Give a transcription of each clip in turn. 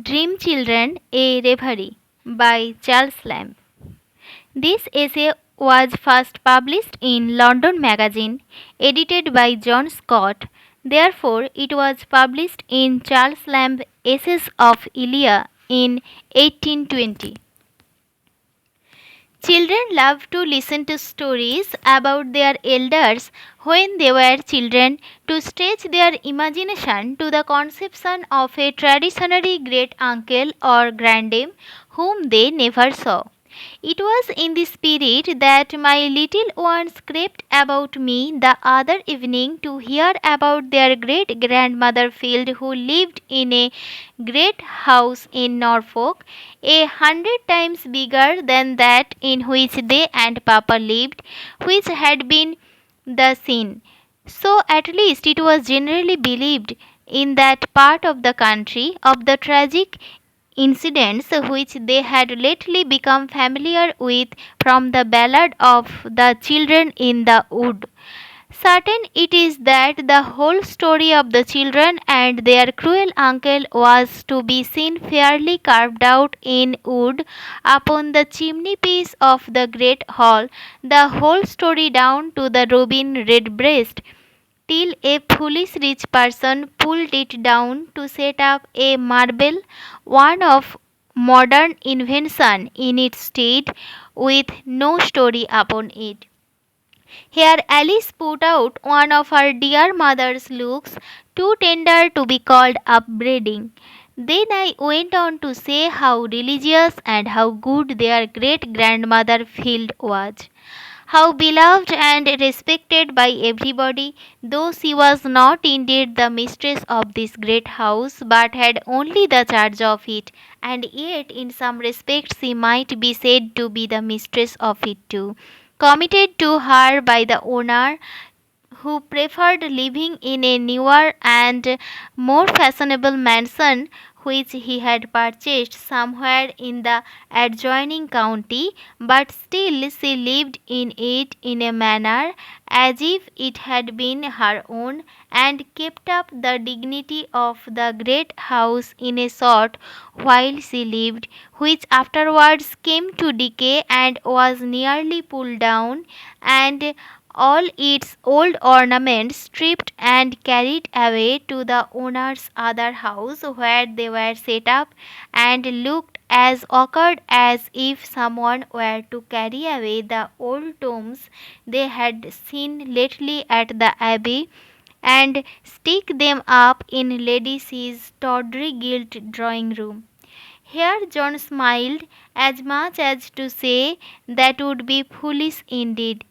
Dream Children, a Reverie by Charles Lamb. This essay was first published in London Magazine, edited by John Scott. Therefore, it was published in Charles Lamb Essays of Elia in 1820. Children love to listen to stories about their elders when they were children to stretch their imagination to the conception of a traditionary great uncle or grandame whom they never saw. It was in this spirit that my little ones crept about me the other evening to hear about their great grandmother Field, who lived in a great house in Norfolk, 100 times bigger than that in which they and Papa lived, which had been the scene. So at least it was generally believed in that part of the country of the tragic incidents which they had lately become familiar with from the ballad of the children in the wood. Certain it is that the whole story of the children and their cruel uncle was to be seen fairly carved out in wood upon the chimney piece of the great hall, the whole story down to the robin redbreast, till a foolish rich person pulled it down to set up a marble, one of modern invention in its stead, with no story upon it. Here Alice put out one of her dear mother's looks, too tender to be called upbraiding. Then I went on to say how religious and how good their great grandmother Field was, how beloved and respected by everybody, though she was not indeed the mistress of this great house, but had only the charge of it, and yet in some respects she might be said to be the mistress of it too, committed to her by the owner, who preferred living in a newer and more fashionable mansion which he had purchased somewhere in the adjoining county, but still she lived in it in a manner as if it had been her own, and kept up the dignity of the great house in a sort while she lived, which afterwards came to decay and was nearly pulled down, and all its old ornaments stripped and carried away to the owner's other house, where they were set up and looked as awkward as if someone were to carry away the old tomes they had seen lately at the abbey and stick them up in Lady C's tawdry gilt drawing room. Here John smiled, as much as to say that would be foolish indeed.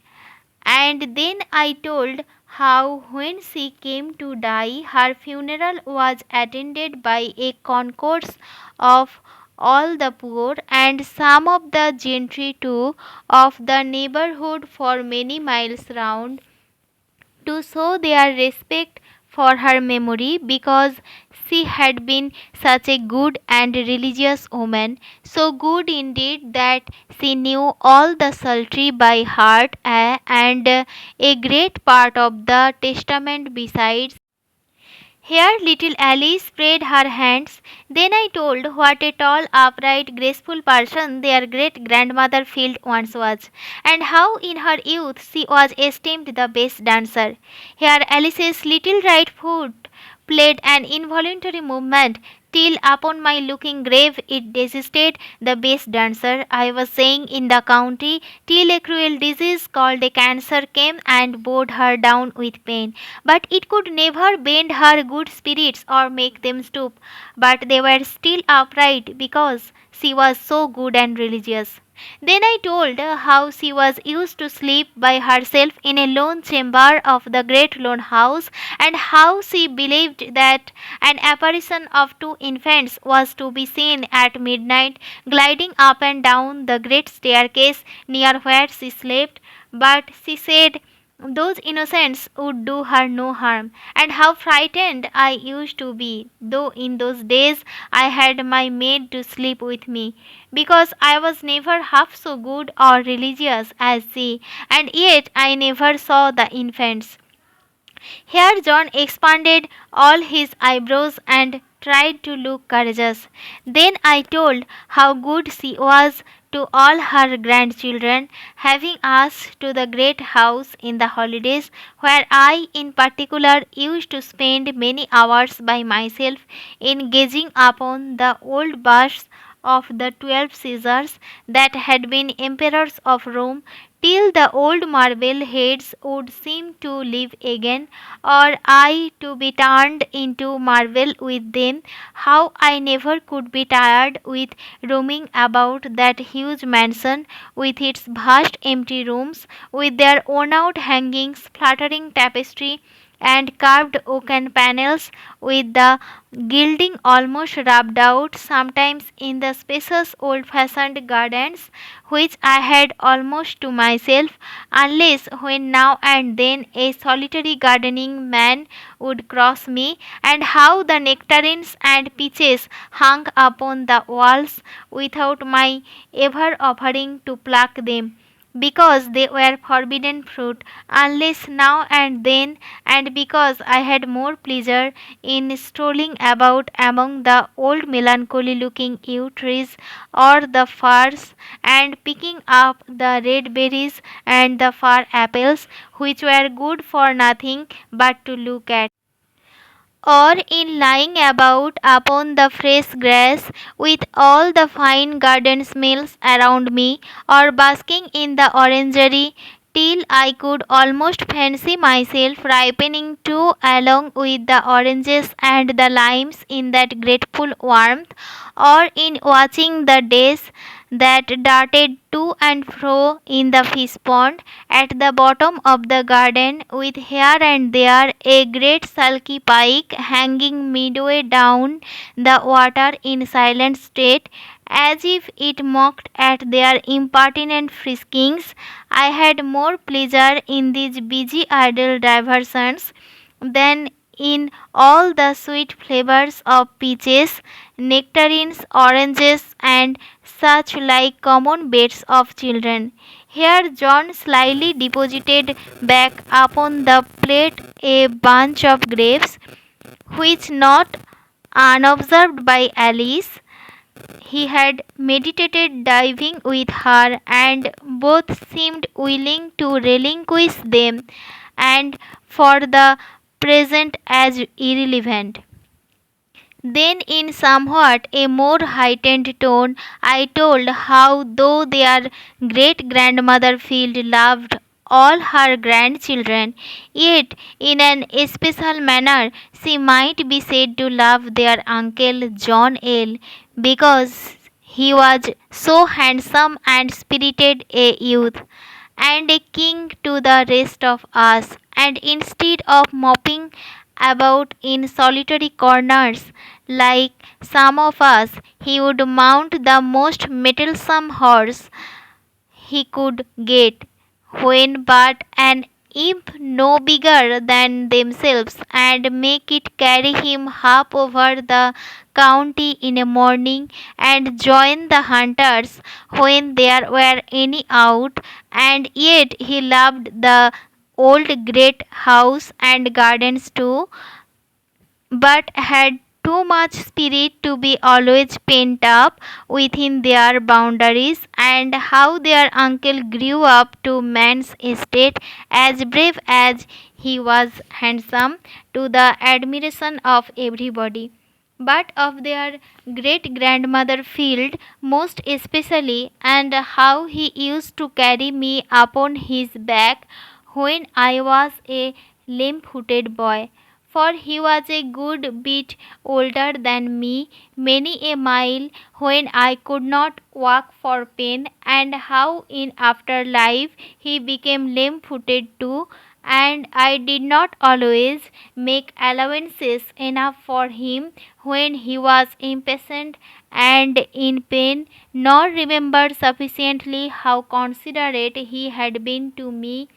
And then I told how when she came to die, her funeral was attended by a concourse of all the poor and some of the gentry too of the neighborhood for many miles round, to show their respect for her memory, because she had been such a good and religious woman, so good indeed that she knew all the psaltery by heart, and a great part of the Testament besides. Here little Alice spread her hands. Then I told what a tall, upright, graceful person their great grandmother Field once was, and how in her youth she was esteemed the best dancer. Here Alice's little right foot played an involuntary movement, till upon my looking grave it desisted, the best dancer, I was saying, in the county, till a cruel disease called a cancer came and bowed her down with pain. But it could never bend her good spirits or make them stoop, but they were still upright because she was so good and religious. Then I told how she was used to sleep by herself in a lone chamber of the great lone house, and how she believed that an apparition of two infants was to be seen at midnight gliding up and down the great staircase near where she slept, but she said those innocents would do her no harm, and how frightened I used to be, though in those days I had my maid to sleep with me, because I was never half so good or religious as she, and yet I never saw the infants. Here John expanded all his eyebrows and tried to look courageous. Then I told how good she was to all her grandchildren, having us to the great house in the holidays, where I in particular used to spend many hours by myself in gazing upon the old busts of the 12 Caesars that had been emperors of Rome, till the old marble heads would seem to live again, or I to be turned into marble with them. How I never could be tired with roaming about that huge mansion with its vast empty rooms, with their worn out hangings, fluttering tapestry, and carved oaken panels, with the gilding almost rubbed out, sometimes in the spacious old fashioned gardens which I had almost to myself, unless when now and then a solitary gardening man would cross me, and how the nectarines and peaches hung upon the walls without my ever offering to pluck them, because they were forbidden fruit, unless now and then, and because I had more pleasure in strolling about among the old melancholy looking yew trees or the firs, and picking up the red berries and the far apples, which were good for nothing but to look at, or in lying about upon the fresh grass with all the fine garden smells around me, or basking in the orangery till I could almost fancy myself ripening too along with the oranges and the limes in that grateful warmth, or in watching the days that darted to and fro in the fish pond at the bottom of the garden, with here and there a great sulky pike hanging midway down the water in silent state, as if it mocked at their impertinent friskings. I had more pleasure in these busy idle diversions than in all the sweet flavors of peaches, nectarines, oranges, and such like common beds of children. Here John slyly deposited back upon the plate a bunch of grapes, which, not unobserved by Alice, he had meditated diving with her, and both seemed willing to relinquish them, and for the present as irrelevant. Then, in somewhat a more heightened tone, I told how, though their great grandmother Field loved all her grandchildren, yet in an especial manner she might be said to love their uncle John L., because he was so handsome and spirited a youth, and a king to the rest of us, and instead of moping about in solitary corners like some of us, he would mount the most mettlesome horse he could get, when but an imp no bigger than themselves, and make it carry him half over the county in a morning, and join the hunters when there were any out, and yet he loved the old great house and gardens too, but had too much spirit to be always pent up within their boundaries, and how their uncle grew up to man's estate as brave as he was handsome, to the admiration of everybody, but of their great grandmother Field most especially, and how he used to carry me upon his back when I was a lame-footed boy, for he was a good bit older than me, many a mile, when I could not walk for pain, and how in after life he became lame footed too, and I did not always make allowances enough for him when he was impatient and in pain, nor remember sufficiently how considerate he had been to me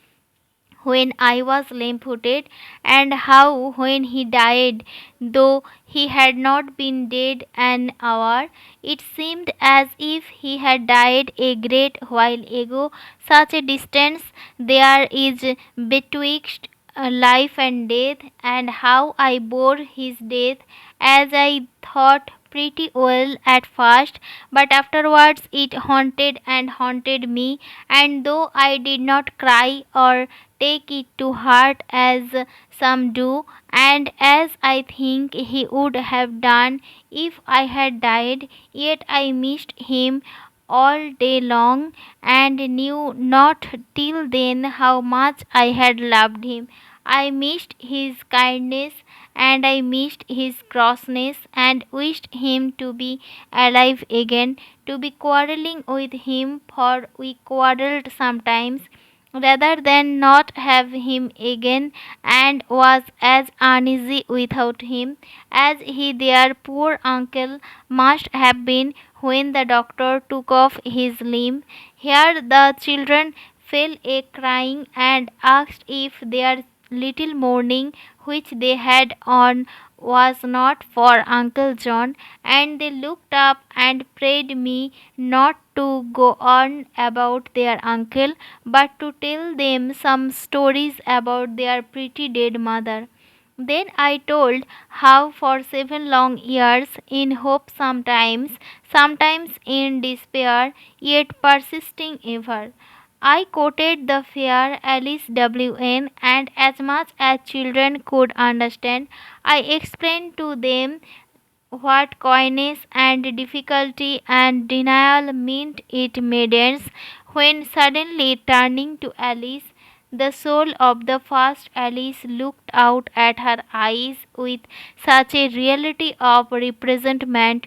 when I was lame footed, and how, when he died, though he had not been dead an hour, it seemed as if he had died a great while ago, such a distance there is betwixt life and death, and how I bore his death, as I thought pretty well at first, but afterwards it haunted and haunted me, and though I did not cry or take it to heart as some do, and as I think he would have done if I had died, yet I missed him all day long, and knew not till then how much I had loved him. I missed his kindness, and I missed his crossness, and wished him to be alive again, to be quarrelling with him, for we quarrelled sometimes, rather than not have him again, and was as uneasy without him as he, their poor uncle, must have been when the doctor took off his limb. Here the children fell a crying, and asked if their little mourning which they had on was not for Uncle John, and they looked up and prayed me not to go on about their uncle, but to tell them some stories about their pretty dead mother. Then I told how for 7 long years, in hope sometimes, sometimes in despair, yet persisting ever, I quoted the fair Alice W.N., and as much as children could understand, I explained to them what coyness and difficulty and denial meant. It maidens, when suddenly turning to Alice, the soul of the first Alice looked out at her eyes with such a reality of representment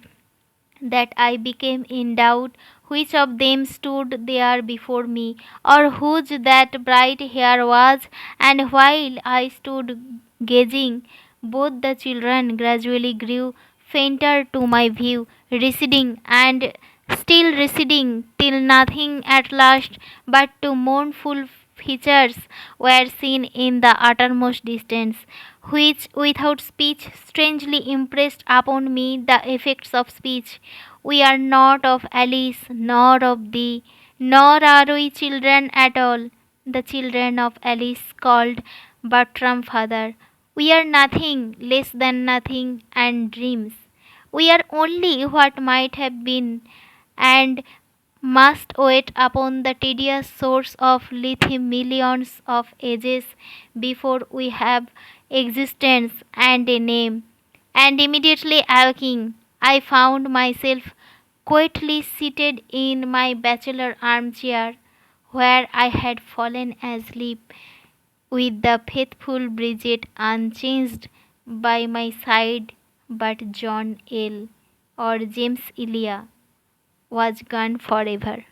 that I became in doubt which of them stood there before me, or whose that bright hair was, and while I stood gazing, both the children gradually grew fainter to my view, receding and still receding, till nothing at last but two mournful features were seen in the uttermost distance, which without speech strangely impressed upon me the effects of speech. We are not of Alice, nor of thee, nor are we children at all, the children of Alice called Bertram father. We are nothing less than nothing and dreams. We are only what might have been, and must wait upon the tedious source of lithium millions of ages before we have existence and a name. And immediately awaking, I found myself quietly seated in my bachelor armchair, where I had fallen asleep, with the faithful Bridget unchanged by my side, but John L. or James Elia was gone forever.